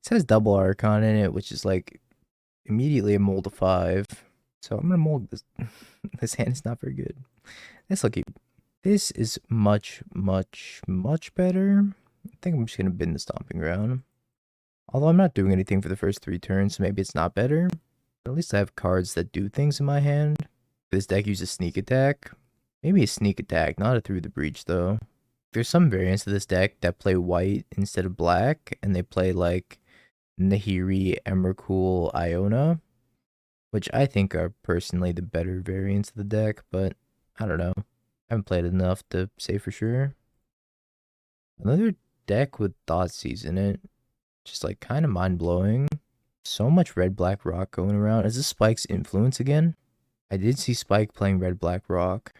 It says double Archon in it, which is like immediately a mold of 5. So I'm gonna mold this. This hand is not very good. This is much, much, much better. I think I'm just gonna bin the Stomping Ground. Although I'm not doing anything for the first 3 turns, so maybe it's not better. But at least I have cards that do things in my hand. This deck uses Sneak Attack. Maybe a Sneak Attack, not a Through the Breach though. There's some variants of this deck that play white instead of black, and they play like Nahiri, Emrakul, Iona, which I think are personally the better variants of the deck, but I don't know. I haven't played enough to say for sure. Another deck with Thoughtseize in it, just like kind of mind-blowing. So much red-black rock going around. Is this Spike's influence again? I did see Spike playing red-black rock.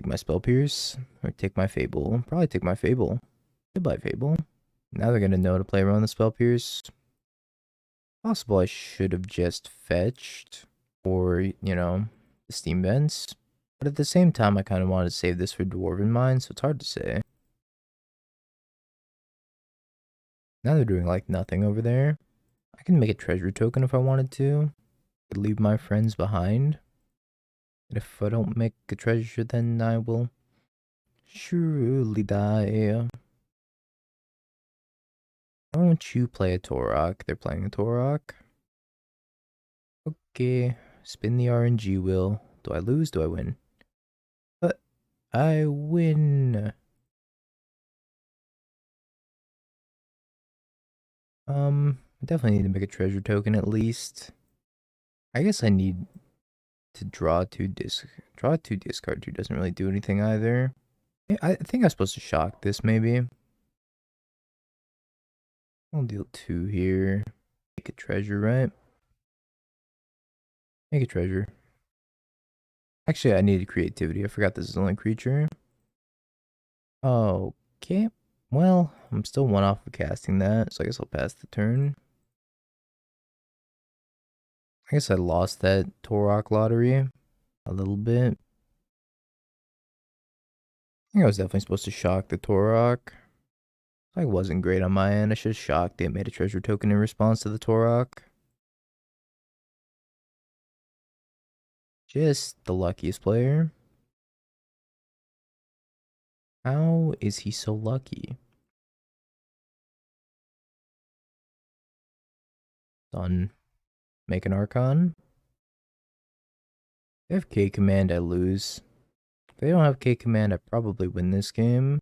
Take my Spell Pierce, or take my Fable. Probably take my Fable. Goodbye, Fable. Now they're gonna know to play around the Spell Pierce. Possible I should have just fetched, or, you know, the Steam Vents. But at the same time, I kind of wanted to save this for Dwarven Mine, so it's hard to say. Now they're doing like nothing over there. I can make a treasure token if I wanted to. Could leave my friends behind. And if I don't make a treasure, then I will surely die. Why don't you play a Torok? They're playing a Torok. Okay, spin the RNG wheel. Do I lose? Do I win? But I win. I definitely need to make a treasure token at least. I guess I need to draw 2 discard 2 doesn't really do anything either. I think I'm supposed to shock this maybe. I'll deal 2 here. Make a treasure, right? Make a treasure. Actually, I needed creativity. I forgot this is only creature. Okay. Well, I'm still 1 off of casting that, so I guess I'll pass the turn. I guess I lost that Torok lottery a little bit. I think I was definitely supposed to shock the Torok. I wasn't great on my end. I should have shocked it, made a treasure token in response to the Torok. Just the luckiest player. How is he so lucky? Done. Make an Archon. They have K command, I lose. If they don't have K command, I probably win this game.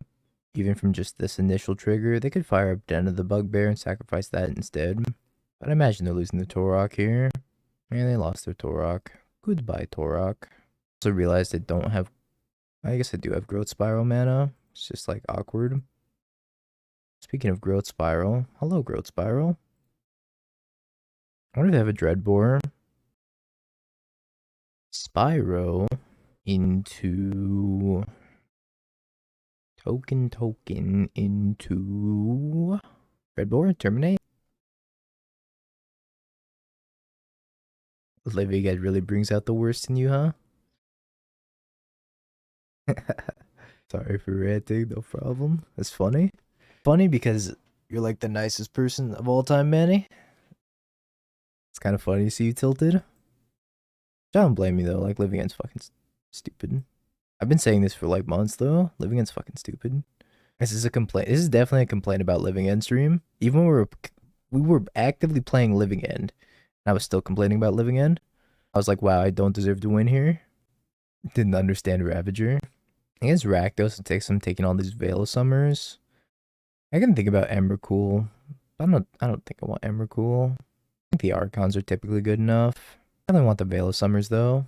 Even from just this initial trigger, they could fire up Den of the Bugbear and sacrifice that instead. But I imagine they're losing the Torok here. And they lost their Torok. Goodbye, Torok. Also realized I don't have... I guess I do have Growth Spiral mana. It's just like awkward. Speaking of Growth Spiral, hello Growth Spiral. I wonder if they have a Dreadbore. Spyro into... Token into... Dreadbore, terminate. Living Ed really brings out the worst in you, huh? Sorry for ranting, no problem. That's funny. Funny because you're like the nicest person of all time, Manny. It's kind of funny to see you tilted. I don't blame you though, like Living End's fucking stupid. I've been saying this for like months though. Living End's fucking stupid. This is a complaint. This is definitely a complaint about Living End stream. Even when we were actively playing Living End, and I was still complaining about Living End. I was like, wow, I don't deserve to win here. Didn't understand Ravager. I guess Rakdos, it takes him taking all these Veil of Summers. I can think about Emrakul. I don't think I want Emrakul. I think the Archons are typically good enough. I don't want the Veil of Summers though.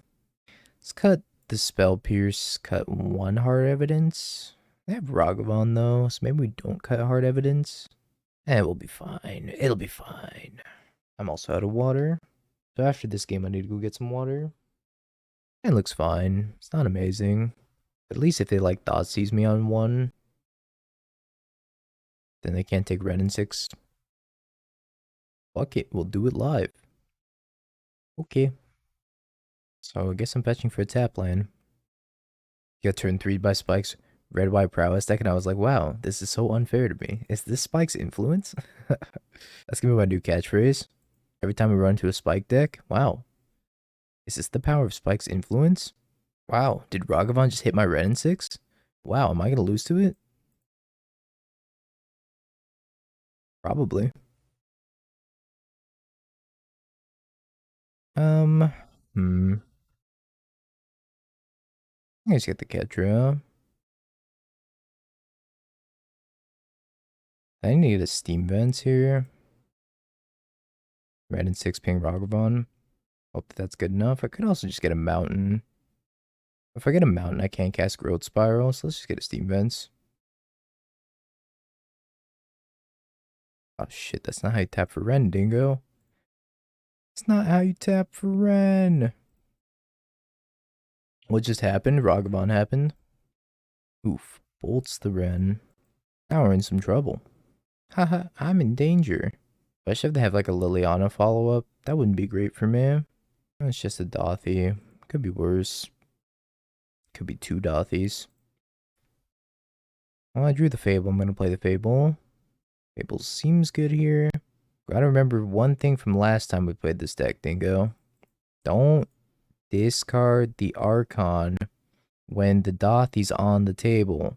Let's cut the Spell Pierce, cut 1 Hard Evidence. They have Ragavan though, so maybe we don't cut Hard Evidence. And it will be fine. It'll be fine. I'm also out of water. So after this game, I need to go get some water. It looks fine. It's not amazing. At least if they like Thoughtseize me on 1, then they can't take Ren in 6. Fuck it, we'll do it live. Okay. So I guess I'm fetching for a tap land. Got turn 3 by Spikes. red white prowess deck, and I was like, wow, this is so unfair to me. Is this Spike's influence? That's gonna be my new catchphrase. Every time we run into a Spike deck, wow. Is this the power of Spike's influence? Wow, did Ragavan just hit my red and 6? Wow, am I gonna lose to it? Probably. Hmm. I just get the Ketra. I need to get a Steam Vents here. Red and 6 ping Ragavan. Hope that's good enough. I could also just get a Mountain. If I get a Mountain, I can't cast Growth Spiral, so let's just get a Steam Vents. Oh shit, that's not how you tap for Ren, Dingo. It's not how you tap for Ren. What just happened? Ragavan happened. Oof. Bolts the Ren. Now we're in some trouble. Haha, I'm in danger. Especially if they have like a Liliana follow-up. That wouldn't be great for me. It's just a Dothy. Could be worse. Could be 2 Dothies. Well, I drew the Fable. I'm going to play the Fable. Fable seems good here. Gotta remember one thing from last time we played this deck, Dingo. Don't discard the Archon when the Dothy's on the table.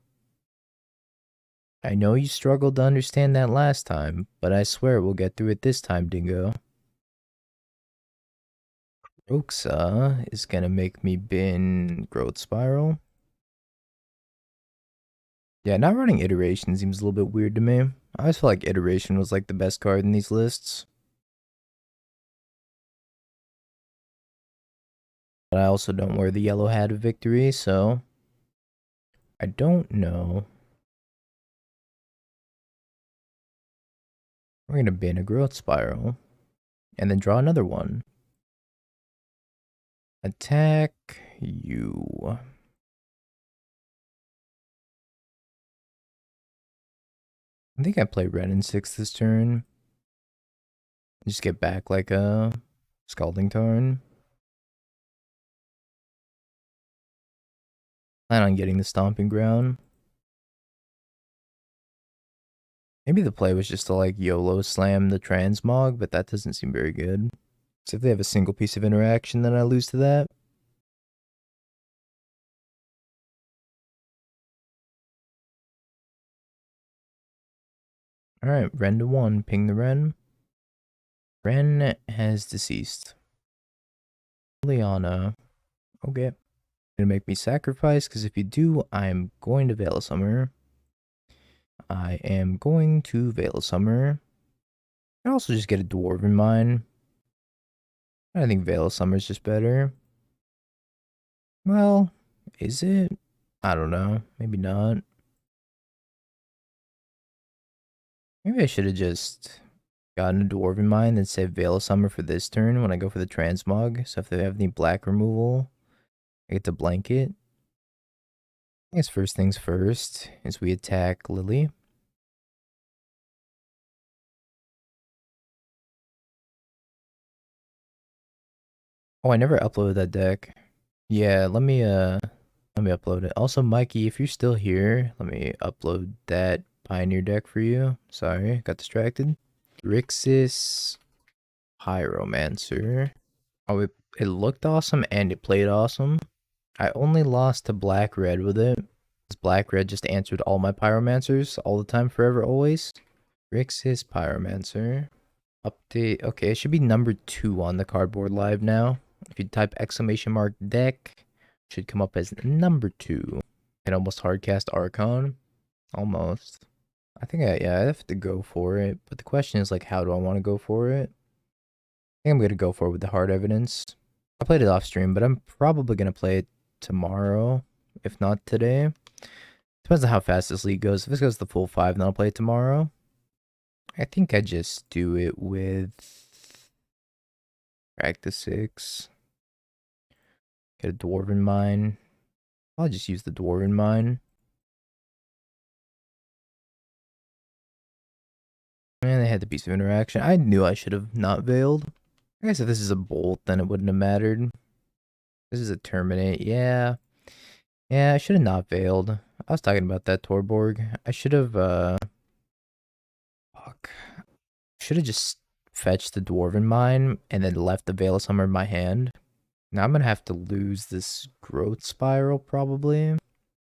I know you struggled to understand that last time, but I swear we'll get through it this time, Dingo. Roxa is gonna make me bin Growth Spiral. Yeah, not running Iteration seems a little bit weird to me. I always felt like Iteration was like the best card in these lists. But I also don't wear the yellow hat of victory, so I don't know. We're gonna bin a Growth Spiral. And then draw another one. Attack you. I think I play red in 6 this turn. Just get back like a Scalding Tarn. Plan on getting the Stomping Ground. Maybe the play was just to like YOLO slam the Transmog, but that doesn't seem very good. So if they have a single piece of interaction, then I lose to that. Alright, Ren to 1. Ping the Ren. Ren has deceased. Liana. Okay. Gonna make me sacrifice, because if you do, I'm going to Veil of Summer. I am going to Veil of Summer. I can also just get a Dwarven Mine. I think Veil of Summer is just better. Well, is it? I don't know. Maybe not. Maybe I should have just gotten a Dwarven Mine and saved Veil of Summer for this turn when I go for the Transmog. So if they have any black removal, I get to blanket. I guess first things first is we attack Lily. Oh, I never uploaded that deck. Yeah, let me upload it. Also, Mikey, if you're still here, let me upload that Pioneer deck for you. Sorry, got distracted. Grixis Pyromancer. Oh, it looked awesome and it played awesome. I only lost to Black Red with it. Black Red just answered all my Pyromancers all the time, forever, always. Grixis Pyromancer. Update. Okay, it should be number 2 on the cardboard live now. If you type ! deck, it should come up as number 2. And almost hardcast Archon. Almost. I think I have to go for it. But the question is like, how do I want to go for it? I think I'm going to go for it with the hard evidence. I played it off stream, but I'm probably going to play it tomorrow. If not today. Depends on how fast this league goes. If this goes the full 5, then I'll play it tomorrow. I think I just do it with practice 6. Get a Dwarven Mine. I'll just use the Dwarven Mine. And they had the piece of interaction. I knew I should have not veiled. I guess if this is a bolt, then it wouldn't have mattered. This is a terminate. Yeah. Yeah, I should have not veiled. I was talking about that Torborg. I should have, fuck. Should have just fetched the Dwarven Mine and then left the Veil of Summer in my hand. Now I'm gonna have to lose this Growth Spiral probably.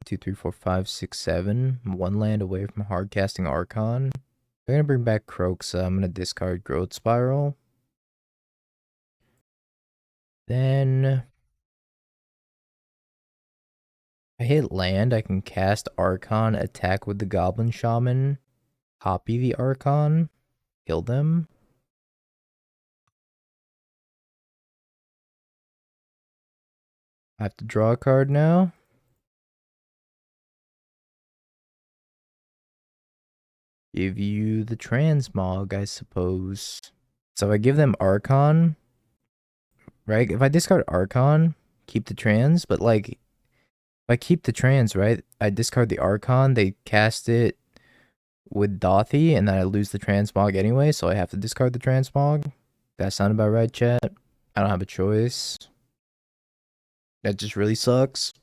2, 3, 4, 5, 6, 7. One land away from hardcasting Archon. I'm gonna bring back Croxa. I'm gonna discard Growth Spiral. Then I hit land, I can cast Archon, attack with the Goblin Shaman, copy the Archon, kill them. I have to draw a card now. Give you the Transmog, I suppose. So I give them Archon, right? If I discard Archon, keep the trans, but like, if I keep the trans, right? I discard the Archon, they cast it with Dothy, and then I lose the Transmog anyway, so I have to discard the Transmog. That sound about right, chat? I don't have a choice. That just really sucks.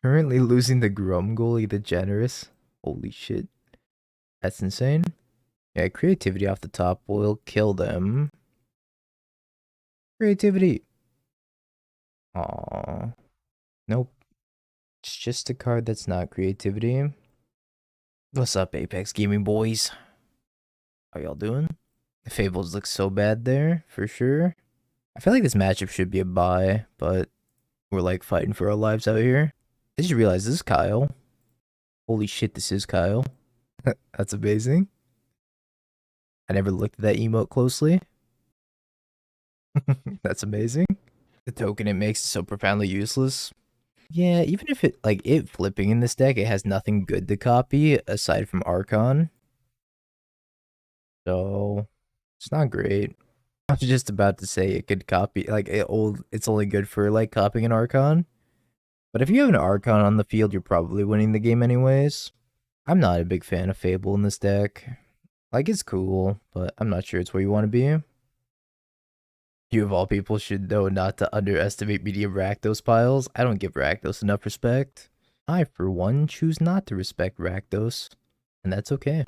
Currently losing the Grumgoalie the Generous. Holy shit. That's insane. Yeah, creativity off the top will kill them. Creativity. Aww. Nope. It's just a card that's not creativity. What's up, Apex Gaming boys? How y'all doing? The Fables look so bad there, for sure. I feel like this matchup should be a bye, but we're like fighting for our lives out here. I just realized this is Kyle. Holy shit, this is Kyle. That's amazing. I never looked at that emote closely. That's amazing. The token it makes is so profoundly useless. Yeah, even if it flipping in this deck, it has nothing good to copy aside from Archon. So it's not great. I was just about to say it could copy it's only good for like copying an Archon. But if you have an Archon on the field, you're probably winning the game anyways. I'm not a big fan of Fable in this deck. Like, it's cool, but I'm not sure it's where you want to be. You of all people should know not to underestimate medium Rakdos piles. I don't give Rakdos enough respect. I, for one, choose not to respect Rakdos, and that's okay.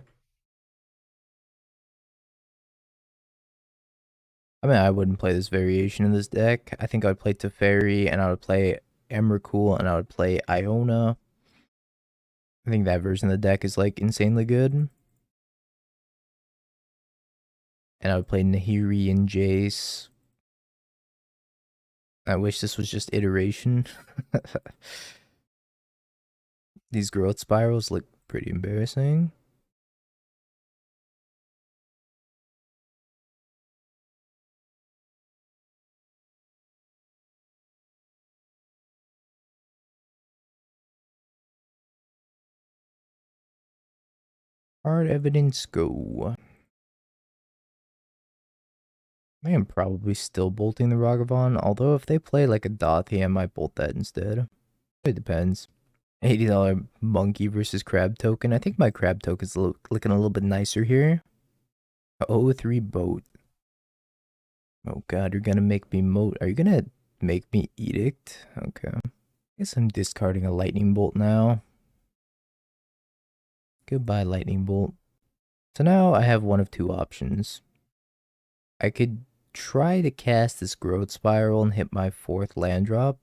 I mean, I wouldn't play this variation in this deck. I think I would play Teferi, and I would play Emrakul, and I would play Iona. I think that version of the deck is, like, insanely good. And I would play Nahiri and Jace. I wish this was just iteration. These growth spirals look pretty embarrassing. Hard evidence, go. I am probably still bolting the Ragavan, although if they play like a Dothy, I might bolt that instead. It depends. $80 monkey versus crab token. I think my crab token is looking a little bit nicer here. 0-3 boat. Oh god, you're gonna make me moat. Are you gonna make me edict? Okay. Guess I'm discarding a lightning bolt now. Goodbye, lightning bolt. So now I have one of two options. I could try to cast this growth spiral and hit my 4th land drop.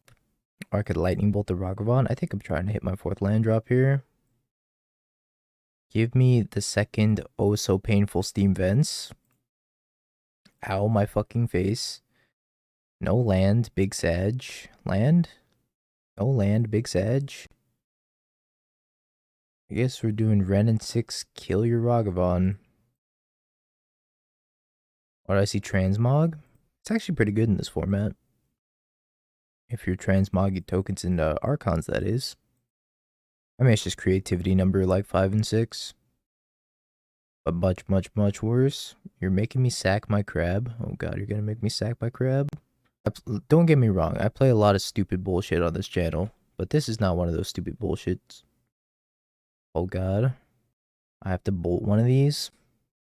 Or I could lightning bolt the Ragavan. I think I'm trying to hit my 4th land drop here. Give me the second oh so painful steam vents. Ow, my fucking face. No land, big sag. Land? No land, big sag. I guess we're doing Ren and 6, kill your Ragavan. What do I see? Transmog? It's actually pretty good in this format. If you're transmogging tokens into Archons, that is. I mean, it's just creativity number like 5 and 6. But much, much, much worse. You're making me sack my crab. Oh god, you're gonna make me sack my crab? Don't get me wrong, I play a lot of stupid bullshit on this channel. But this is not one of those stupid bullshits. Oh god. I have to bolt one of these?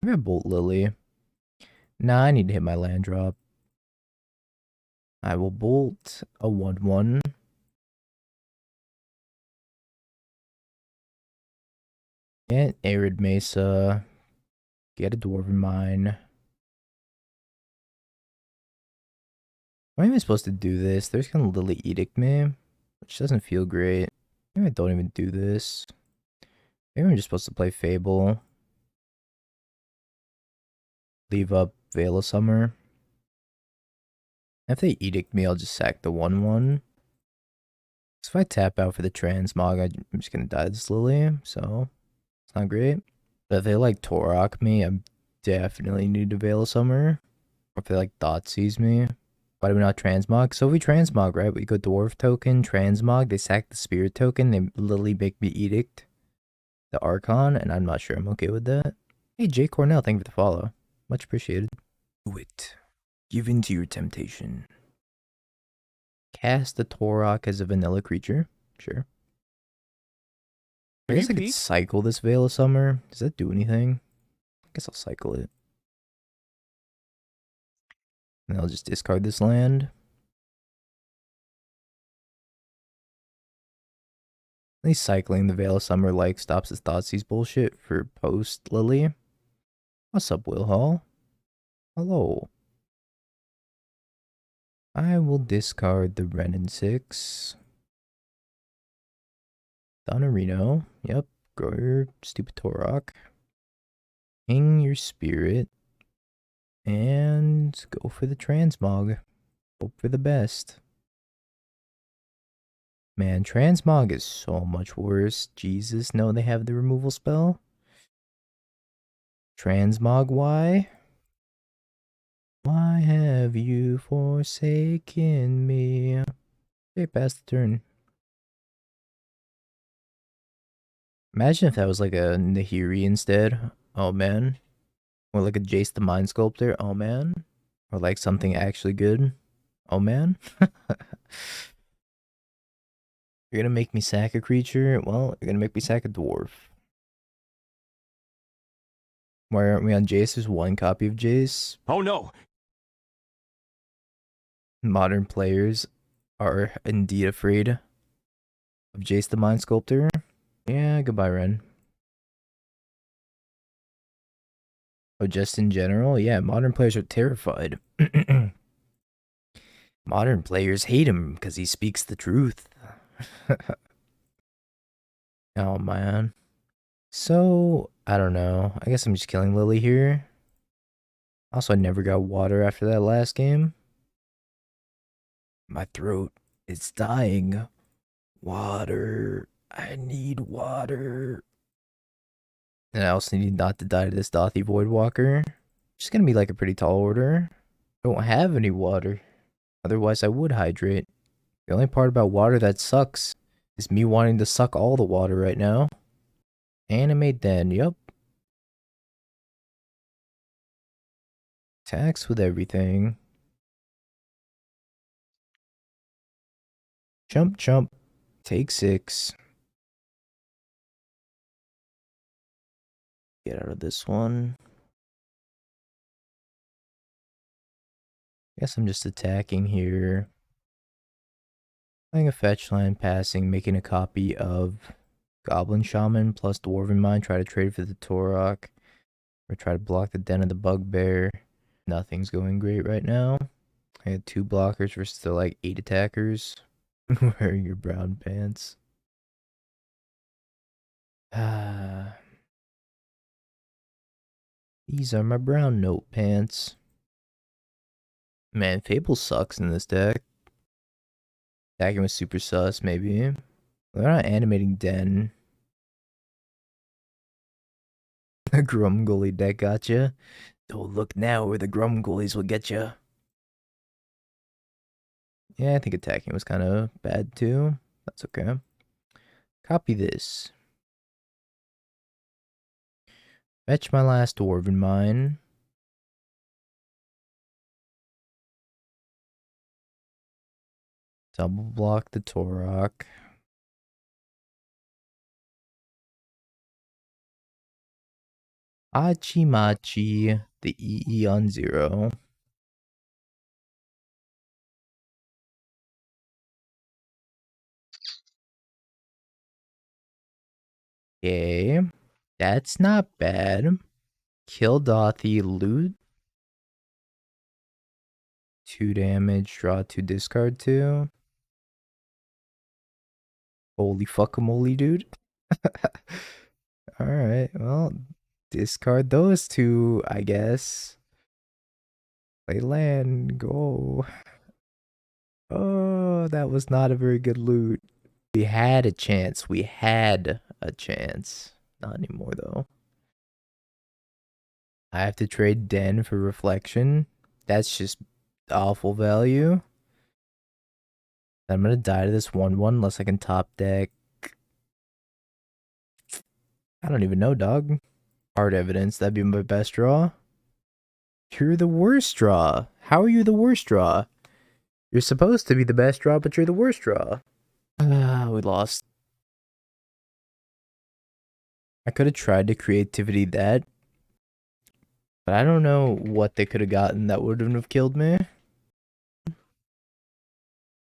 I'm gonna bolt Lily. Nah, I need to hit my land drop. I will bolt a 1-1. Get Arid Mesa. Get a Dwarven Mine. Am I even supposed to do this? There's gonna Lily Edict me, which doesn't feel great. Maybe I don't even do this. Maybe I'm just supposed to play Fable. Leave up Veil of Summer. If they Edict me, I'll just sack the 1/1. So if I tap out for the Transmog, I'm just gonna die this Lily, so it's not great. But if they like Torok me, I definitely need to Veil of Summer. Or if they like Thoughtseize me. Why do we not Transmog? So if we Transmog, right, we go Dwarf token, Transmog, they sack the Spirit token, they literally make me Edict the Archon, and I'm not sure I'm okay with that. Hey, Jay Cornell, thank you for the follow. Much appreciated. Do it. Give in to your temptation. Cast the Torok as a vanilla creature. Sure. I guess I could cycle this Veil of Summer. Does that do anything? I guess I'll cycle it. And I'll just discard this land. At least cycling the Veil of Summer like stops his Thoughtseize bullshit for post Lily. What's up, Will Hall? Hello. I will discard the Ren and 6. Donarino. Yep. Grow your stupid Torok. Hang your spirit. And go for the Transmog. Hope for the best. Man, Transmog is so much worse. Jesus, no, they have the removal spell. Transmog, why? Why have you forsaken me? Okay, pass the turn. Imagine if that was like a Nahiri instead. Oh man. Or like a Jace the Mind Sculptor. Oh man. Or like something actually good. Oh man. You're gonna make me sack a creature? Well, you're gonna make me sack a dwarf. Why aren't we on Jace? There's one copy of Jace. Oh no! Modern players are indeed afraid of Jace the Mind Sculptor. Yeah, goodbye, Ren. Oh, just in general? Yeah, modern players are terrified. Modern players hate him because he speaks the truth. Oh, man. So, I don't know. I guess I'm just killing Lily here. Also, I never got water after that last game. My throat is dying. Water. I need water. And I also need not to die to this Dothy Voidwalker. Just gonna be like a pretty tall order. Don't have any water. Otherwise, I would hydrate. The only part about water that sucks is me wanting to suck all the water right now. Animate then, yup. Tax with everything. Jump, jump. Take 6. Get out of this one. Guess I'm just attacking here. Playing a fetch land, passing, making a copy of Goblin Shaman plus Dwarven Mine. Try to trade for the Torok. Or try to block the Den of the Bugbear. Nothing's going great right now. I had 2 blockers versus the like 8 attackers. Wearing your brown pants. Ah. These are my brown note pants. Man, Fable sucks in this deck. Attacking with super sus, maybe. They're not animating Den. The Grumgully deck gotcha. Don't look now or the Grumgullies will get ya. Yeah, I think attacking was kind of bad too. That's okay. Copy this. Fetch my last Dwarven Mine. Double block the Torok. Achimachi, the EE on 0. Okay. That's not bad. Kill Dothy, loot 2 damage, draw 2, discard 2. Holy fuckamole, dude. Alright, well, discard those 2, I guess. Play land, go. Oh, that was not a very good loot. We had a chance. We had a chance. Not anymore, though. I have to trade Den for Reflection. That's just awful value. I'm gonna die to this 1/1 unless I can top deck. I don't even know, dog. Hard evidence. That'd be my best draw. You're the worst draw. How are you the worst draw? You're supposed to be the best draw, but you're the worst draw. We lost. I could have tried to creativity that, but I don't know what they could have gotten that wouldn't have killed me.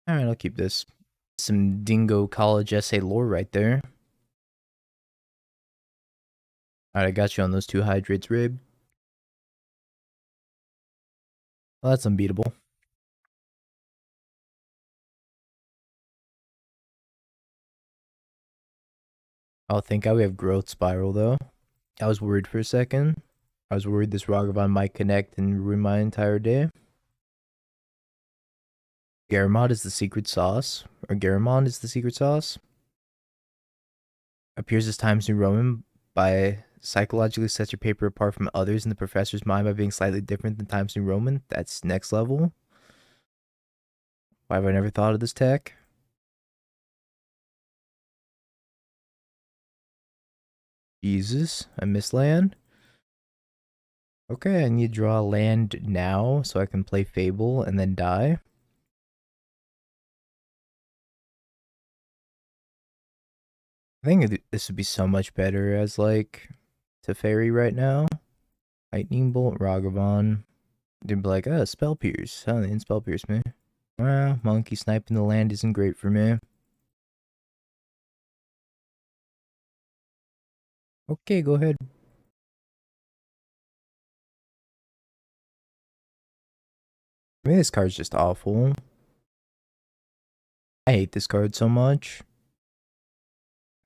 Alright, I'll keep this. Some dingo college essay lore right there. Alright, I got you on those 2 hydrates, Rib. Well, that's unbeatable. Oh, thank God we have growth spiral, though. I was worried for a second. I was worried this Ragavan might connect and ruin my entire day. Garamond is the secret sauce. Or Garamond is the secret sauce. Appears as Times New Roman by psychologically sets your paper apart from others in the professor's mind by being slightly different than Times New Roman. That's next level. Why have I never thought of this tech? Jesus, I miss land. Okay, I need to draw land now so I can play Fable and then die. I think this would be so much better as like Teferi right now. Lightning Bolt, Ragavan. They'd be like, oh, Spell Pierce. Oh, they didn't Spell Pierce me. Well, Monkey sniping the land isn't great for me. Okay, go ahead. I mean, this card's just awful. I hate this card so much.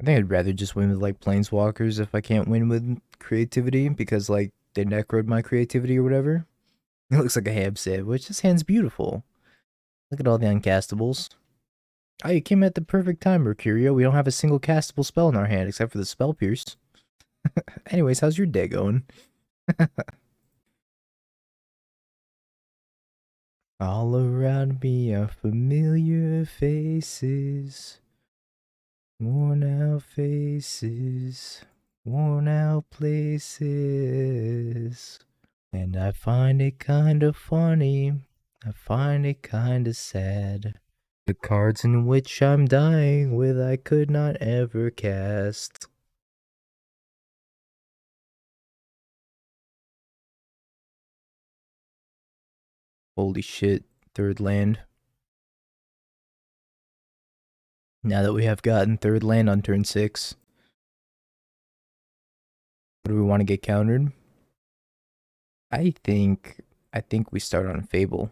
I think I'd rather just win with like Planeswalkers if I can't win with creativity because like they necroed my creativity or whatever. It looks like a ham sandwich. This hand's beautiful. Look at all the uncastables. Oh, you came at the perfect time, Mercurio. We don't have a single castable spell in our hand except for the Spell Pierce. Anyways, how's your day going? All around me are familiar faces. Worn out faces. Worn out places. And I find it kinda funny. I find it kinda sad. The cards in which I'm dying with I could not ever cast. Holy shit, 3rd land. Now that we have gotten 3rd land on turn 6. What do we want to get countered? I think we start on Fable.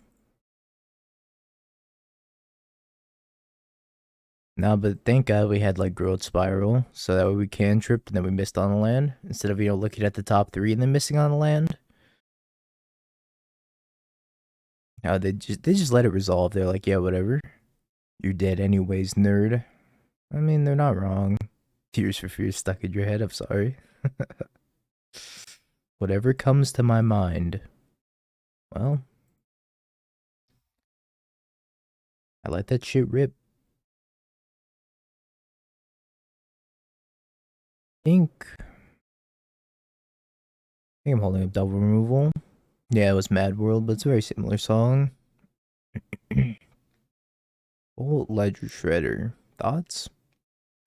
No, but thank God we had like Growth Spiral, so that way we can trip and then we missed on the land instead of looking at the top 3 and then missing on the land. No, they just let it resolve. They're like, yeah, whatever. You're dead anyways, nerd. I mean, they're not wrong. Tears for Fears stuck in your head. I'm sorry. Whatever comes to my mind. Well, I let that shit rip. I think I'm holding up double removal. Yeah, it was Mad World, but it's a very similar song. Old Ledger Shredder. Thoughts?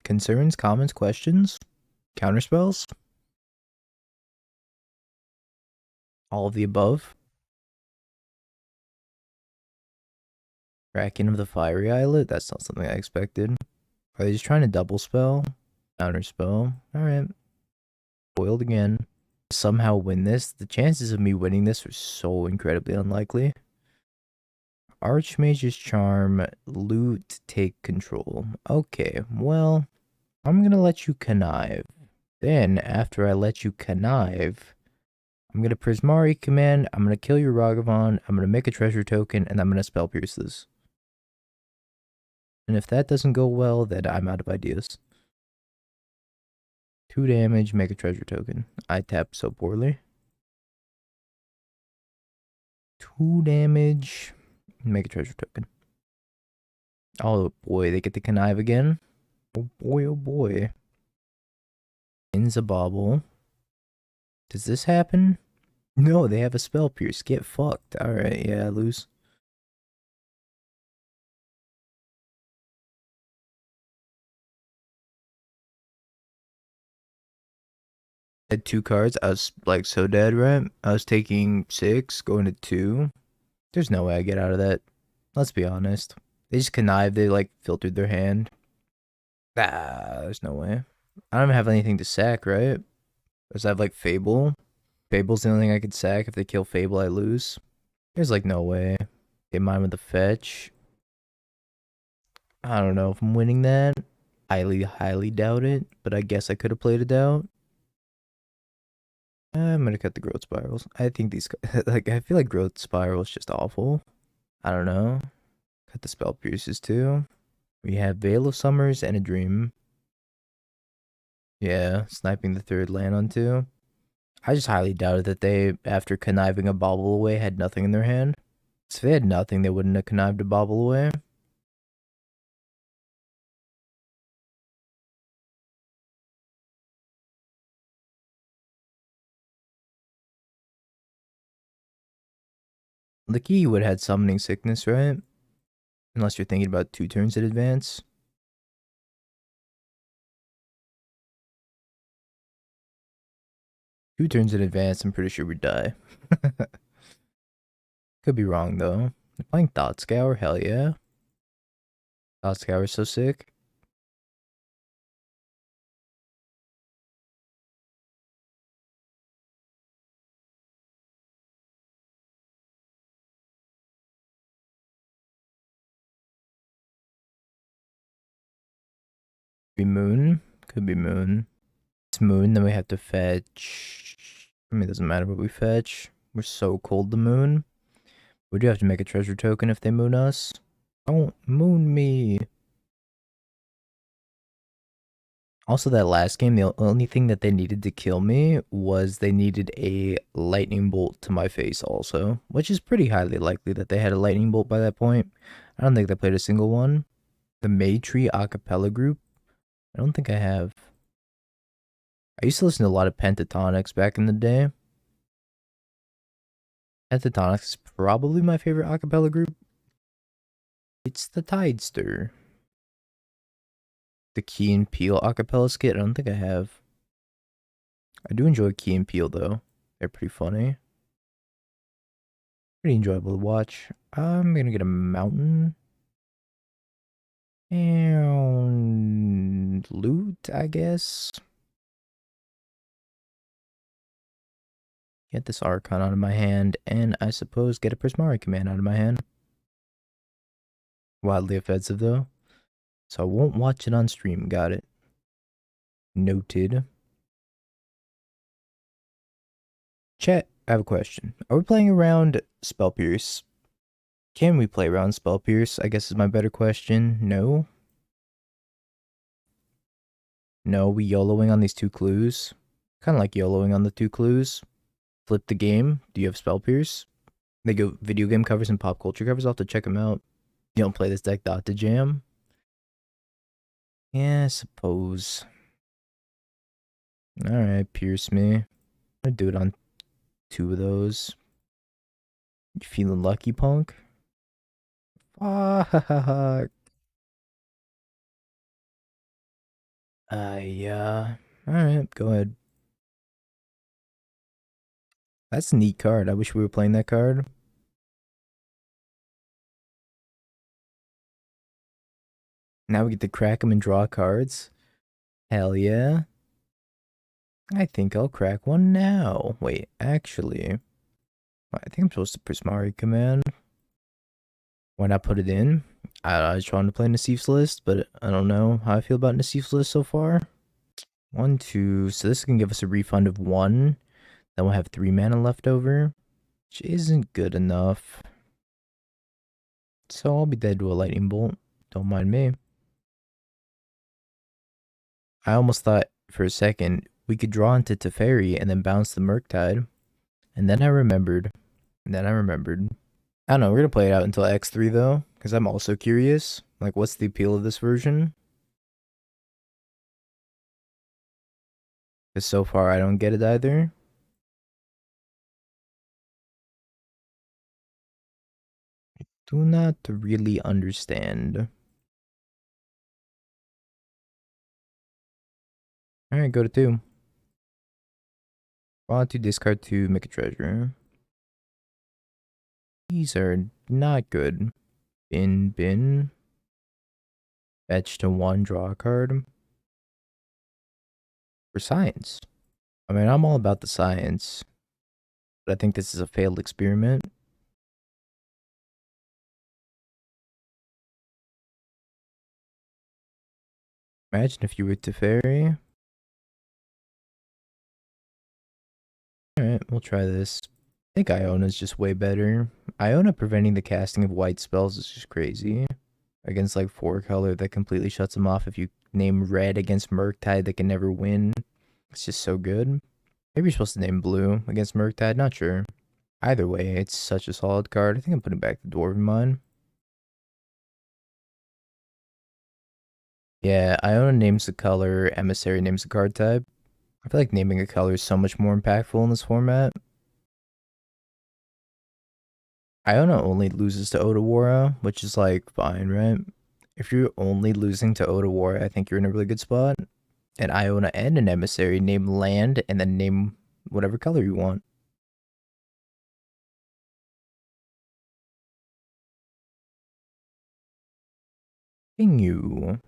Concerns? Comments? Questions? Counterspells? All of the above? Kraken of the Fiery Islet? That's not something I expected. Are they just trying to double spell? Counterspell? Alright. Foiled again. Somehow win this. The chances of me winning this are so incredibly unlikely. Archmage's Charm, loot, take control. Okay, well, I'm gonna let you connive. Then, after I let you connive, I'm gonna Prismari command, I'm gonna kill your Ragavan, I'm gonna make a treasure token, and I'm gonna spell pierce this. And if that doesn't go well, then I'm out of ideas. 2 damage, make a treasure token. I tap so poorly. 2 damage, make a treasure token. Oh boy, they get the connive again. Oh boy, oh boy. In's a bobble. Does this happen? No, they have a spell pierce. Get fucked. Alright, yeah, I lose. I had 2 cards. I was like so dead, right? I was taking 6, going to 2. There's no way I get out of that. Let's be honest. They just connived. They like filtered their hand. Ah, there's no way. I don't even have anything to sack, right? Does I have like Fable? Fable's the only thing I could sack. If they kill Fable, I lose. There's like no way. Get mine with the fetch. I don't know if I'm winning that. Highly doubt it. But I guess I could have played it out. I'm gonna cut the growth spirals. I think these, like, I feel like growth spiral is just awful. I don't know. Cut the spell pierces too. We have Veil of Summers and a Dream. Yeah, sniping the 3rd land on 2. I just highly doubted that they, after conniving a bobble away, had nothing in their hand. So if they had nothing, they wouldn't have connived a bobble away. The key would have had Summoning Sickness, right? Unless you're thinking about 2 turns in advance. Two turns in advance, I'm pretty sure we die. Could be wrong, though. They're playing Thought Scour, hell yeah. Thought Scour is so sick. Be Moon. Could be Moon. It's Moon, then we have to fetch. I mean, it doesn't matter what we fetch. We're so cold to Moon. We do have to make a treasure token if they moon us. Don't moon me. Also, that last game, the only thing that they needed to kill me was they needed a lightning bolt to my face also, which is pretty highly likely that they had a lightning bolt by that point. I don't think they played a single one. The Maytree acapella group? I don't think I have. I used to listen to a lot of Pentatonics back in the day. Pentatonics is probably my favorite acapella group. It's the Tidester. The Key and Peele acapella skit? I don't think I have. I do enjoy Key and Peele though. They're pretty funny. Pretty enjoyable to watch. I'm gonna get a mountain. And loot, I guess. Get this Archon out of my hand, and I suppose get a Prismari command out of my hand. Wildly offensive though. So I won't watch it on stream, got it. Noted. Chat, I have a question. Are we playing around Spell Pierce? Can we play around Spell Pierce? I guess is my better question. No. No, we YOLOing on these 2 clues. Kind of like YOLOing on the 2 clues. Flip the game. Do you have Spell Pierce? They go video game covers and pop culture covers. I'll have to check them out. You don't play this deck dot to jam? Yeah, I suppose. Alright, pierce me. I'm gonna do it on 2 of those. You feeling lucky, punk? Fuck. Yeah. Alright, go ahead. That's a neat card. I wish we were playing that card. Now we get to crack them and draw cards. Hell yeah. I think I'll crack one now. Wait, actually, I think I'm supposed to Prismari command. Why not put it in? I was trying to play Nassif's list, but I don't know how I feel about Nassif's list so far. 1, 2. So this can give us a refund of 1. Then we'll have 3 mana left over, which isn't good enough. So I'll be dead to a lightning bolt. Don't mind me. I almost thought for a second we could draw into Teferi and then bounce the Murktide. And then I remembered. I don't know, we're gonna play it out until X3 though, because I'm also curious. Like, what's the appeal of this version? Because so far I don't get it either. Do not really understand. Alright, go to 2. Draw 2, discard 2, make a treasure. These are not good. Bin. Fetch to 1, draw a card. For science. I mean, I'm all about the science. But I think this is a failed experiment. Imagine if you were Teferi. Alright, we'll try this. I think Iona's just way better. Iona preventing the casting of white spells is just crazy. Against like 4 color that completely shuts them off. If you name red against Murktide that can never win. It's just so good. Maybe you're supposed to name blue against Murktide, not sure. Either way, it's such a solid card. I think I'm putting back the Dwarven Mine. Yeah, Iona names the color, Emissary names the card type. I feel like naming a color is so much more impactful in this format. Iona only loses to Otawara, which is like fine, right? If you're only losing to Otawara, I think you're in a really good spot. And Iona and an Emissary name land and then name whatever color you want. You.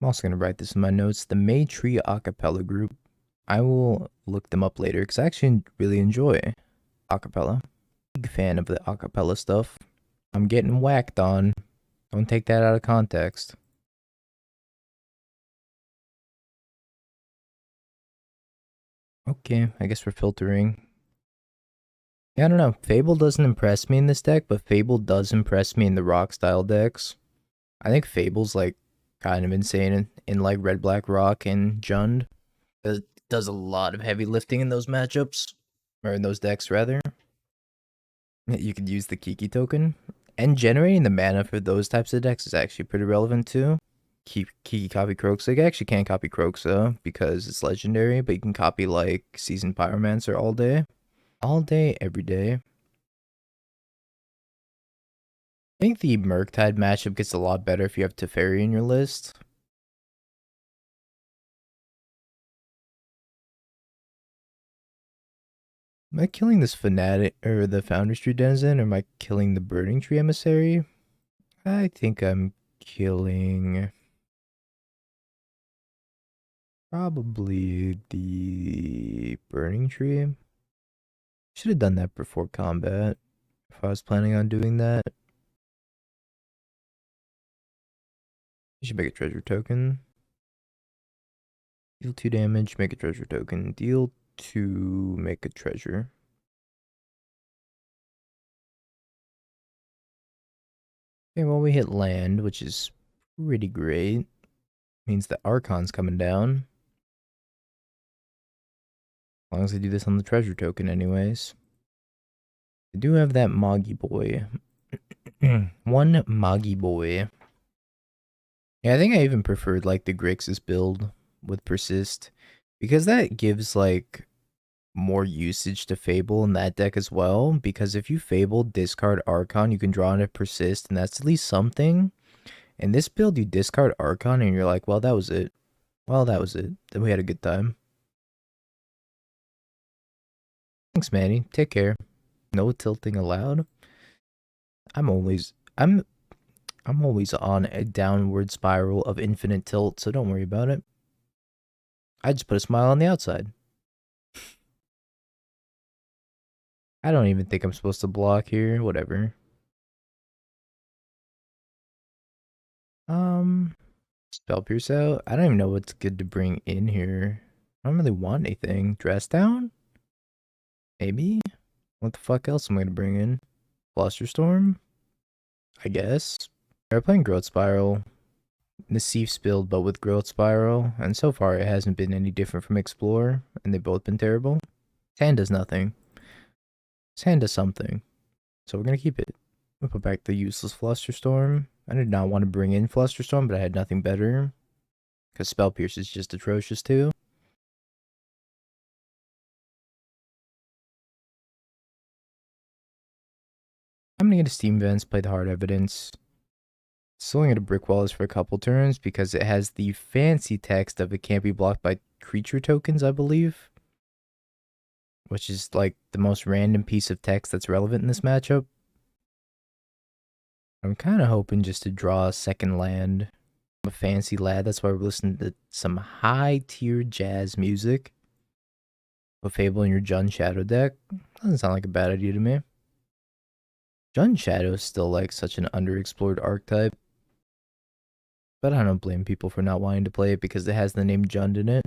I'm also going to write this in my notes. The May Tree Acapella group. I will look them up later because I actually really enjoy acapella. Big fan of the acapella stuff. I'm getting whacked on. Don't take that out of context. Okay, I guess we're filtering. Yeah, I don't know. Fable doesn't impress me in this deck, but Fable does impress me in the rock style decks. I think Fable's like kind of insane in like Red Black Rock and Jund. It does a lot of heavy lifting in those matchups, or in those decks rather. You could use the Kiki token, and generating the mana for those types of decks is actually pretty relevant too. Kiki copy Kroxa. You actually can't copy Kroxa because it's legendary, but you can copy like Seasoned Pyromancer all day. All day, every day. I think the Murktide matchup gets a lot better if you have Teferi in your list. Am I killing this Fanatic or the Founders Tree Denizen, or am I killing the Burning Tree Emissary? I think I'm killing probably the Burning Tree. Should have done that before combat if I was planning on doing that. You should make a treasure token. Deal 2 damage, make a treasure token. Deal 2, make a treasure. Okay, well, we hit land, which is pretty great. Means the Archon's coming down. As long as I do this on the treasure token anyways. I do have that Moggy boy. One Moggy boy. Yeah, I think I even preferred like the Grixis build with Persist. Because that gives like more usage to Fable in that deck as well. Because if you Fable, discard Archon, you can draw into Persist, and that's at least something. In this build, you discard Archon, and you're like, well, that was it. Well, that was it. Then we had a good time. Thanks, Manny. Take care. No tilting allowed. I'm always on a downward spiral of infinite tilt, so don't worry about it. I just put a smile on the outside. I don't even think I'm supposed to block here. Whatever. Spell Pierce out. I don't even know what's good to bring in here. I don't really want anything. Dress down? Maybe? What the fuck else am I gonna bring in? Flusterstorm? I guess. They're playing Growth Spiral. Nassif's build, but with Growth Spiral, and so far it hasn't been any different from Explore, and they've both been terrible. Sand does nothing. Sand does something. So we're gonna keep it. We'll put back the useless Flusterstorm. I did not want to bring in Flusterstorm, but I had nothing better. Because Spell Pierce is just atrocious too. I'm gonna get a Steam Vents, play the Hard Evidence. Still gonna get a Brick Walls for a couple turns because it has the fancy text of it can't be blocked by creature tokens, I believe. Which is like the most random piece of text that's relevant in this matchup. I'm kind of hoping just to draw a second land. I'm a fancy lad, that's why we're listening to some high tier jazz music. Put Fable in your Jun Shadow deck. Doesn't sound like a bad idea to me. Jun Shadow is still like such an underexplored archetype. But I don't blame people for not wanting to play it because it has the name Jund in it.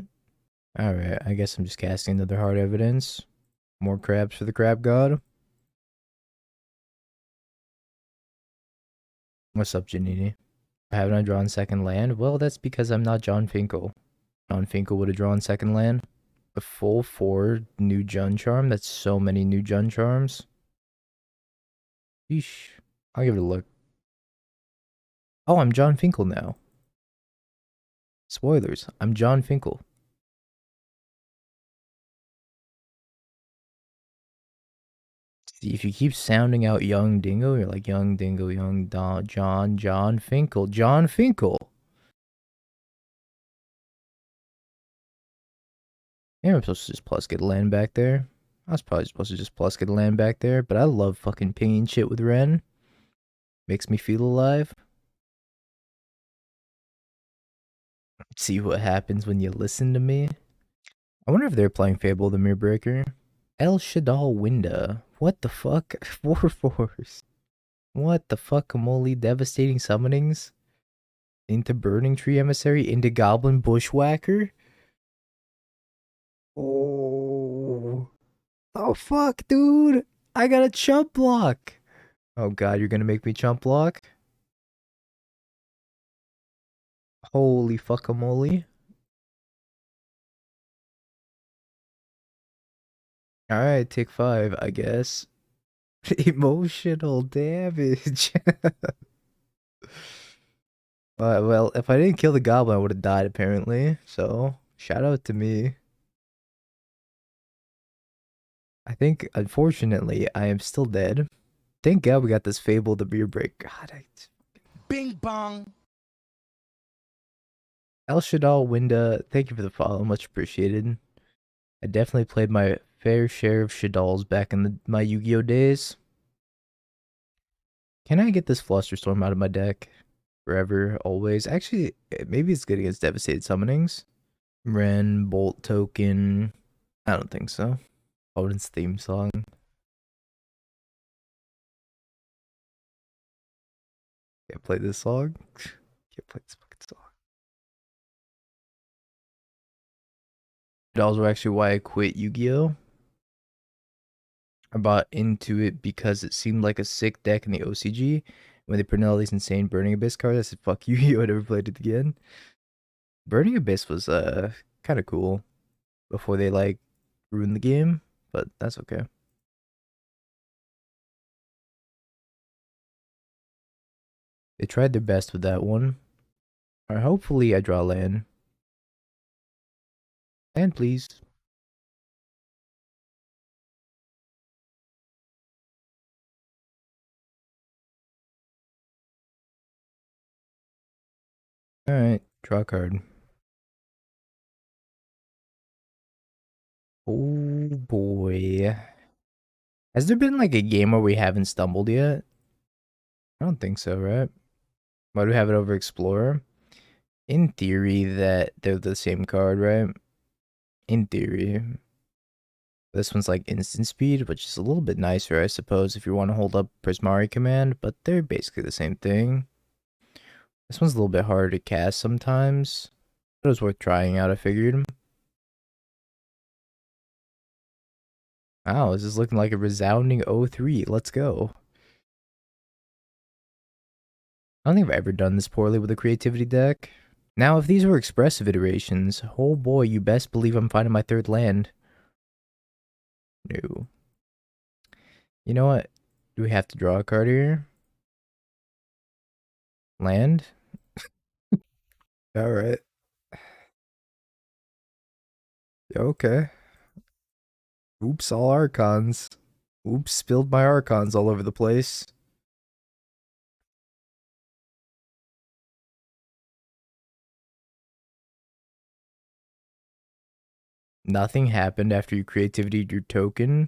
Alright, I guess I'm just casting another Hard Evidence. More crabs for the crab god. What's up, Janini? Haven't I drawn second land? Well, that's because I'm not John Finkel. John Finkel would have drawn second land. A full 4 new Jun Charm? That's so many new Jun Charms. Yeesh. I'll give it a look. Oh, I'm John Finkel now. Spoilers. I'm John Finkel. See, if you keep sounding out Young Dingo, you're like Young Dingo, Young John Finkel. John Finkel. Yeah, I'm supposed to just plus get a land back there. I was probably supposed to just plus get a land back there, but I love fucking pinging shit with Ren. Makes me feel alive. See what happens when you listen to me. I wonder if they're playing Fable the Mirrorbreaker. El Shadal Winda. What the fuck? 4/4s. What the fuck, Kamoli? Devastating summonings? Into Burning Tree Emissary? Into Goblin Bushwhacker? Oh. Oh fuck, dude. I got a chump block. Oh god, you're gonna make me chump block? Holy fuckamole. Alright, take 5, I guess. Emotional damage. Well, if I didn't kill the goblin, I would have died, apparently. So, shout out to me. I think, unfortunately, I am still dead. Thank God we got this Fable the Beer Break. God, Bing bong. El Shadal Winda, thank you for the follow. Much appreciated. I definitely played my fair share of Shadals back in my Yu-Gi-Oh days. Can I get this Flusterstorm out of my deck? Forever, always. Actually, maybe it's good against Devastated Summonings. Ren, Bolt Token. I don't think so. Odin's theme song. Can't play this song. Can't play this fucking song. Shadals were actually why I quit Yu-Gi-Oh! I bought into it because it seemed like a sick deck in the OCG. When they printed all these insane Burning Abyss cards, I said, fuck Yu-Gi-Oh! I never played it again. Burning Abyss was kind of cool before they like ruined the game, but that's okay. They tried their best with that one. Alright, hopefully I draw land. Land, please. Alright, draw a card. Oh boy. Has there been like a game where we haven't stumbled yet? I don't think so, right? Why do we have it over Explorer? In theory, that they're the same card, right? In theory. This one's like instant speed, which is a little bit nicer, I suppose, if you want to hold up Prismari command, but they're basically the same thing. This one's a little bit harder to cast sometimes. It was worth trying out, I figured. Wow, this is looking like a resounding 0-3. Let's go. I don't think I've ever done this poorly with a creativity deck. Now, if these were expressive iterations, oh boy, you best believe I'm finding my third land. No. You know what? Do we have to draw a card here? Land? Alright. Okay. Oops, all Archons. Oops, spilled my Archons all over the place. Nothing happened after you creativity'd your token.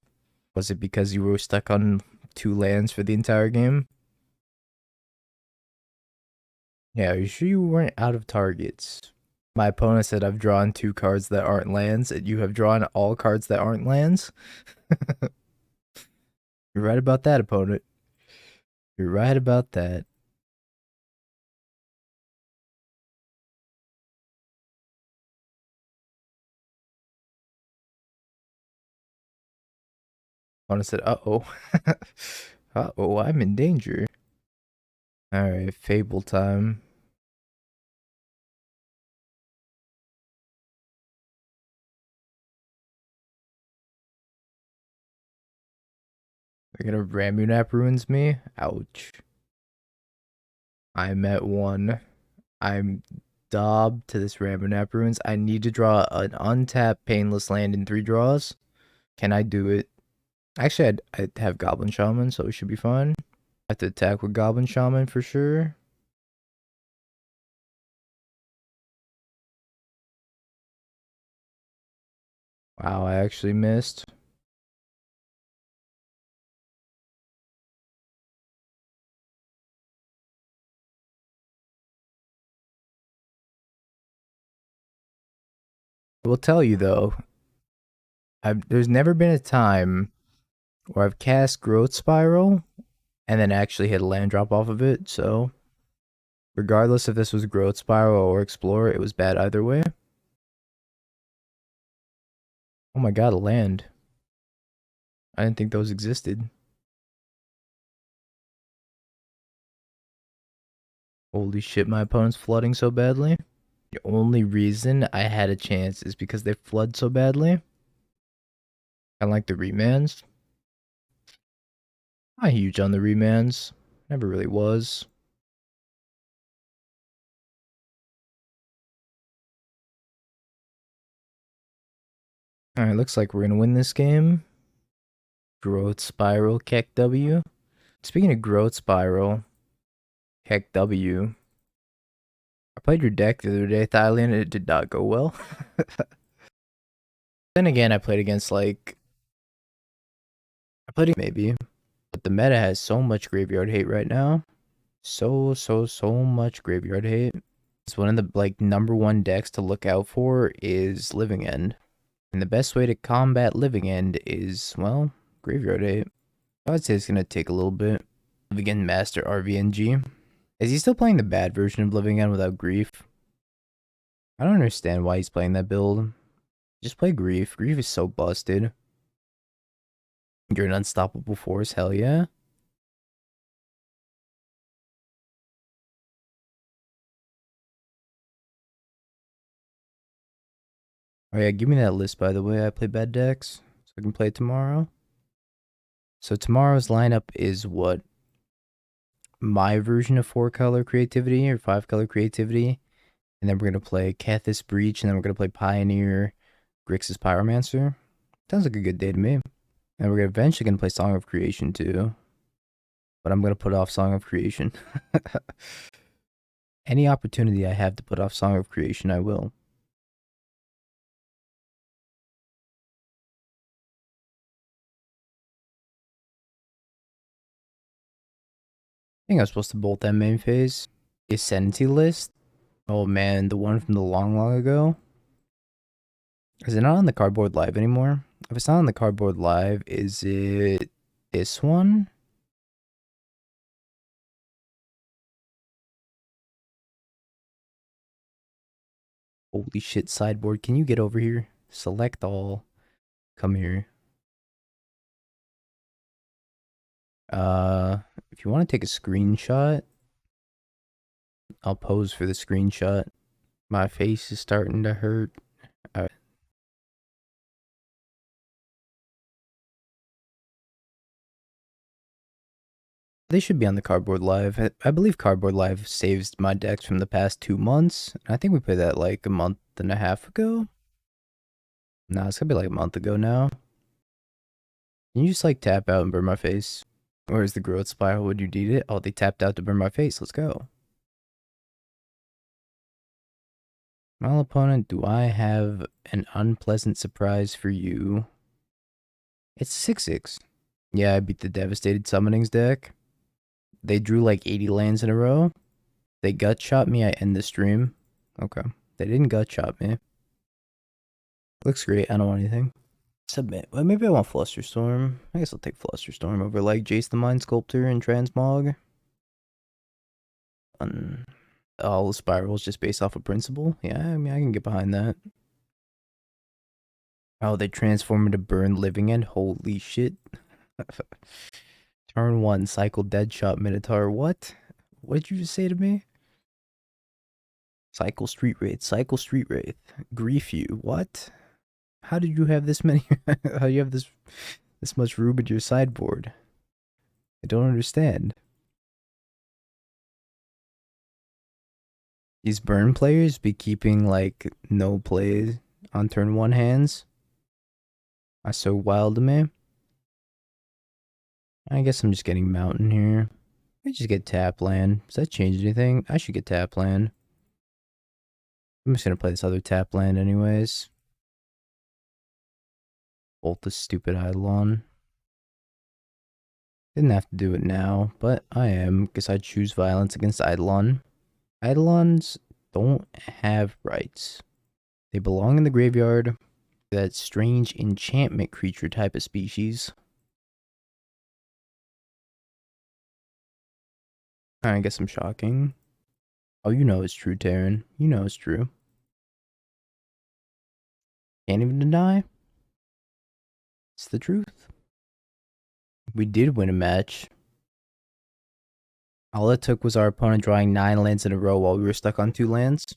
Was it because you were stuck on 2 lands for the entire game? Yeah, are you sure you weren't out of targets? My opponent said I've drawn 2 cards that aren't lands, and you have drawn all cards that aren't lands? You're right about that, opponent. You're right about that. Opponent said, uh-oh. Uh-oh, I'm in danger. Alright, Fable time. They're gonna Ramunap ruins me? Ouch. I'm at 1. I'm dobbed to this Ramunap ruins. I need to draw an untapped painless land in 3 draws. Can I do it? Actually, I'd have Goblin Shaman, so it should be fine. I have to attack with Goblin Shaman for sure. Wow, I actually missed. I will tell you though, there's never been a time where I've cast Growth Spiral and then actually hit a land drop off of it, so regardless if this was Growth Spiral or Explorer, it was bad either way. Oh my god, a land. I didn't think those existed. Holy shit, my opponent's flooding so badly. The only reason I had a chance is because they flood so badly. I like the remans. Not huge on the remans. Never really was. Alright, looks like we're gonna win this game. Growth Spiral, Keck W. Speaking of Growth Spiral, Keck W. I played your deck the other day, Thailand, and it did not go well. Then again, I played against like... maybe. But the meta has so much graveyard hate right now. So much graveyard hate. It's one of the like #1 decks to look out for is Living End. And the best way to combat Living End is, well, graveyard hate. I'd say it's gonna take a little bit. Living End Master RVNG. Is he still playing the bad version of Living End without Grief? I don't understand why he's playing that build. Just play Grief. Grief is so busted. You're an unstoppable force, hell yeah. Oh yeah, give me that list by the way. I play bad decks, so I can play it tomorrow. So tomorrow's lineup is what? My version of 4-color creativity or 5-color creativity. And then we're going to play Kethis Breach, and then we're going to play Pioneer, Grixis Pyromancer. Sounds like a good day to me. And we're eventually going to play Song of Creation too. But I'm going to put off Song of Creation. Any opportunity I have to put off Song of Creation, I will. I think I was supposed to bolt that main phase. The SNC list. Oh man, the one from the long ago. Is it not on the cardboard live anymore? If it's not on the cardboard live, is it this one? Holy shit, sideboard. Can you get over here? Select all. Come here. If you want to take a screenshot, I'll pose for the screenshot. My face is starting to hurt. Alright. They should be on the Cardboard Live. I believe Cardboard Live saves my decks from the past 2 months. I think we played that like a month and a half ago. Nah, it's gonna be like a month ago now. Can you just like tap out and burn my face? Or is the growth spiral? Would you need it? Oh, they tapped out to burn my face. Let's go. Well, opponent, do I have an unpleasant surprise for you? It's 6-6. Yeah, I beat the Devastated Summonings deck. They drew like 80 lands in a row. They gut shot me, I end the stream. Okay. They didn't gut shot me. Looks great, I don't want anything. Submit. Well, maybe I want Flusterstorm. I guess I'll take Flusterstorm over like Jace the Mind Sculptor and Transmog. All the spirals just based off of principle. Yeah, I mean, I can get behind that. Oh, they transform into Burn Living End. Holy shit. Turn 1, cycle Deadshot Minotaur. What? What did you just say to me? Cycle Street Wraith. Cycle Street Wraith. Grief you. What? How did you have this many? How you have this much room in your sideboard? I don't understand. These burn players be keeping like no plays on turn 1 hands. That's so wild to me. I guess I'm just getting mountain here. I just get tap land. Does that change anything? I should get tap land. I'm just gonna play this other tap land anyways. Bolt the stupid Eidolon. Didn't have to do it now, but I am, because I choose violence against Eidolon. Eidolons don't have rights. They belong in the graveyard. That strange enchantment creature type of species. I guess I'm shocking. Oh, you know it's true, Terran. You know it's true. Can't even deny. It's the truth. We did win a match. All it took was our opponent drawing 9 lands in a row while we were stuck on 2 lands.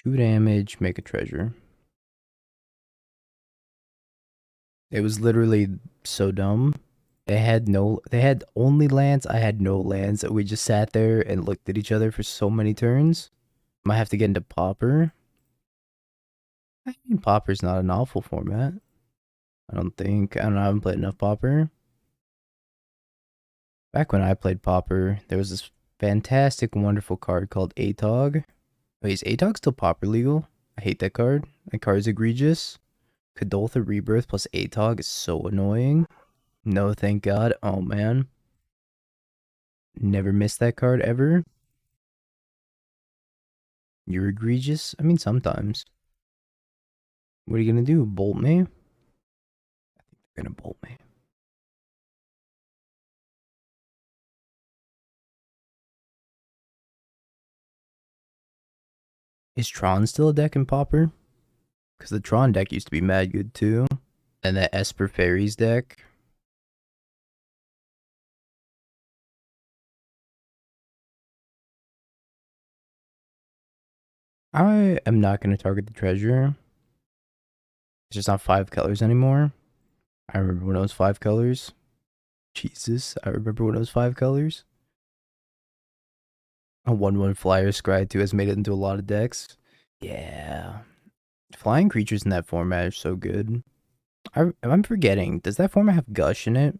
Two damage, make a treasure. It was literally so dumb. They had only lands, I had no lands. We just sat there and looked at each other for so many turns. Might have to get into Pauper. I mean, Pauper's not an awful format. I don't think. I haven't played enough Pauper. Back when I played Pauper, there was this fantastic, wonderful card called Atog. Wait, is Atog still Pauper legal? I hate that card. That card is egregious. Kadoltha Rebirth plus Atog is so annoying. No, thank God. Oh, man. Never missed that card ever. You're egregious? I mean, sometimes. What are you gonna do? Bolt me? I think they're gonna bolt me. Is Tron still a deck in Pauper? Because the Tron deck used to be mad good too. And that Esper Fairies deck. I am not going to target the treasure. It's just not 5 colors anymore. I remember when it was 5 colors. Jesus, I remember when it was 5 colors. A 1/1 flyer Scry 2 has made it into a lot of decks. Yeah. Flying creatures in that format are so good. I'm forgetting. Does that format have Gush in it?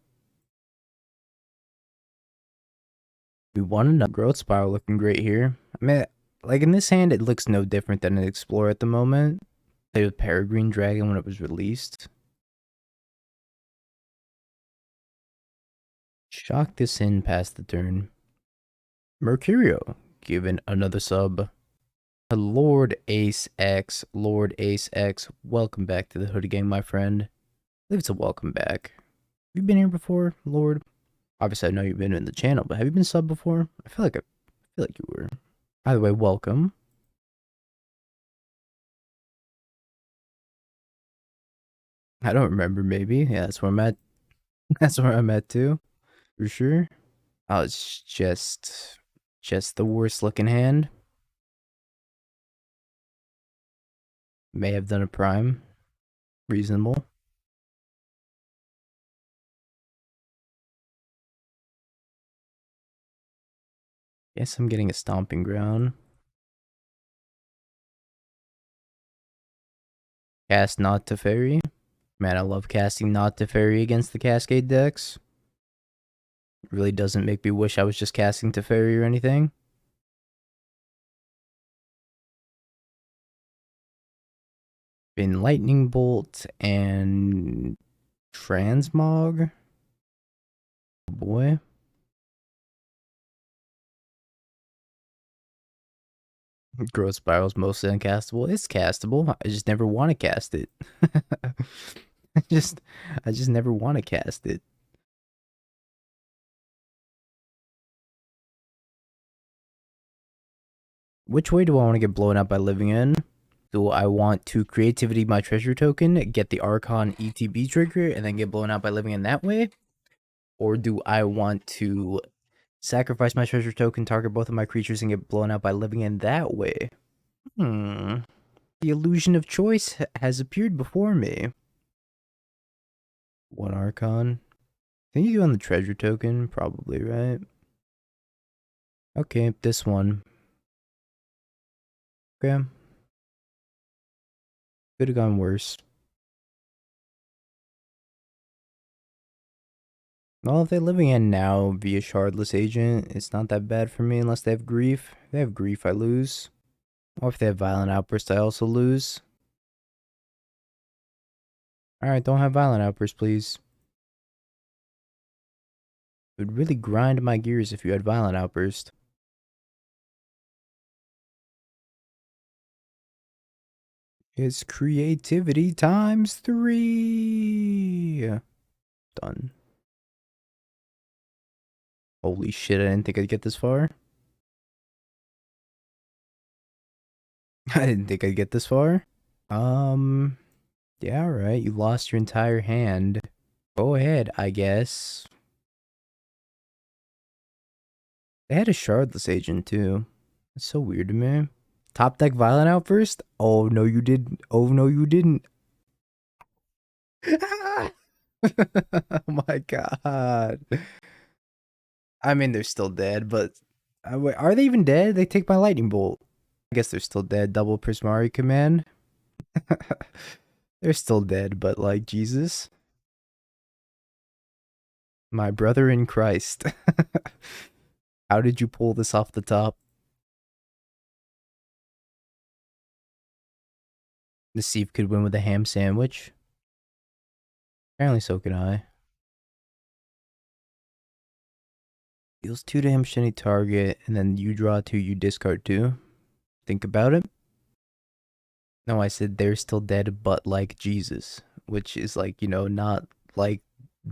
We won another growth spiral looking great here. I mean, like in this hand, it looks no different than an Explorer at the moment. Played with Peregrine Dragon when it was released. Shock this in past the turn. Mercurio. given another sub. Lord Ace X, welcome back to the Hoodie Gang, my friend. I believe it's a welcome back. Have you been here before, Lord? Obviously, I know you've been in the channel, but have you been subbed before? I feel like you were. Either way, welcome. I don't remember. Maybe, yeah, that's where I'm at. That's where I'm at too, for sure. Oh, it's just the worst looking hand. May have done a prime. Reasonable. Guess I'm getting a stomping ground. Cast Not Teferi. Man, I love casting Not Teferi against the Cascade decks. It really doesn't make me wish I was just casting Teferi or anything. Been Lightning Bolt and Transmog. Oh boy. Growth Spiral's mostly uncastable. It's castable. I just never want to cast it. I just never want to cast it. Which way do I want to get blown up by living in? Do I want to creativity my treasure token, get the Archon ETB trigger, and then get blown out by living in that way? Or do I want to sacrifice my treasure token, target both of my creatures, and get blown out by living in that way? The illusion of choice has appeared before me. One Archon. Think you do on the treasure token? Probably, right? Okay, this one. Okay. Could have gone worse. Well, if they're living in now via Shardless Agent, it's not that bad for me unless they have Grief. If they have Grief, I lose. Or if they have Violent Outburst, I also lose. Alright, don't have Violent Outburst, please. It would really grind my gears if you had Violent Outburst. It's creativity times 3. Done. Holy shit, I didn't think I'd get this far. I didn't think I'd get this far. Yeah, alright, you lost your entire hand. Go ahead, I guess. They had a Shardless Agent, too. That's so weird to me. Top deck Violent Outburst? Oh, no, you didn't. Oh, no, you didn't. Oh my god. I mean, they're still dead, but... wait, are they even dead? They take my Lightning Bolt. I guess they're still dead. Double Prismari command. They're still dead, but like, Jesus. My brother in Christ. How did you pull this off the top? Nassif could win with a ham sandwich. Apparently so can I. Deals 2 damage to any target, and then you draw 2, you discard 2. Think about it. No, I said they're still dead, but like Jesus. Which is like, you know, not like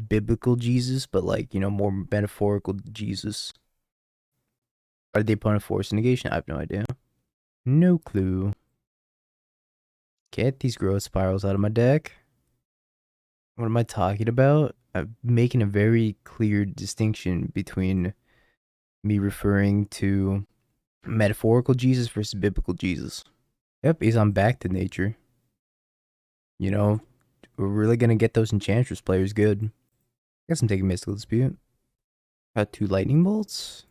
biblical Jesus, but like, you know, more metaphorical Jesus. Are the opponent forced negation? I have no idea. No clue. Get these growth spirals out of my deck. What am I talking about? I'm making a very clear distinction between me referring to metaphorical Jesus versus biblical Jesus. Yep, he's on back to nature. You know, we're really gonna get those Enchantress players good. Guess I'm taking Mystical Dispute. Got 2 Lightning Bolts.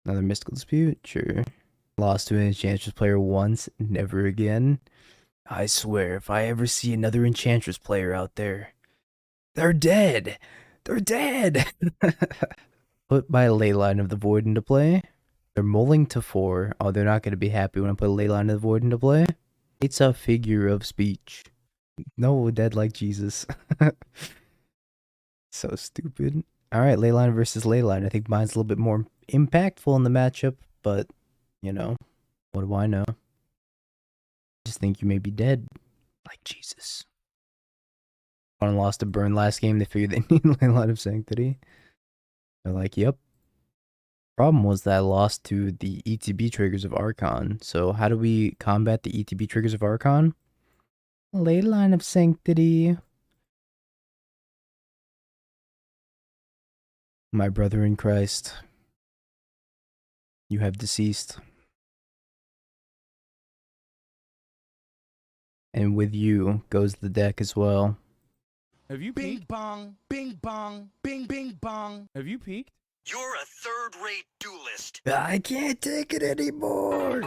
Another Mystical Dispute, sure. Lost to an Enchantress player once, never again. I swear, if I ever see another Enchantress player out there, they're dead! They're dead! Put my Leyline of the Void into play. They're mulling to 4. Oh, they're not going to be happy when I put Leyline of the Void into play. It's a figure of speech. No, dead like Jesus. So stupid. Alright, Leyline versus Leyline. I think mine's a little bit more impactful in the matchup, but, you know, what do I know? Just think you may be dead. Like Jesus. Archon lost to Burn last game. They figured they need a lot of Sanctity. They're like, yep. Problem was that I lost to the ETB triggers of Archon. So how do we combat the ETB triggers of Archon? Ley line of Sanctity. My brother in Christ, you have deceased. And with you goes the deck as well. Have you Bing peeked? bong, bing bong, bing bing bong. Have you peeked? You're a third-rate duelist. I can't take it anymore.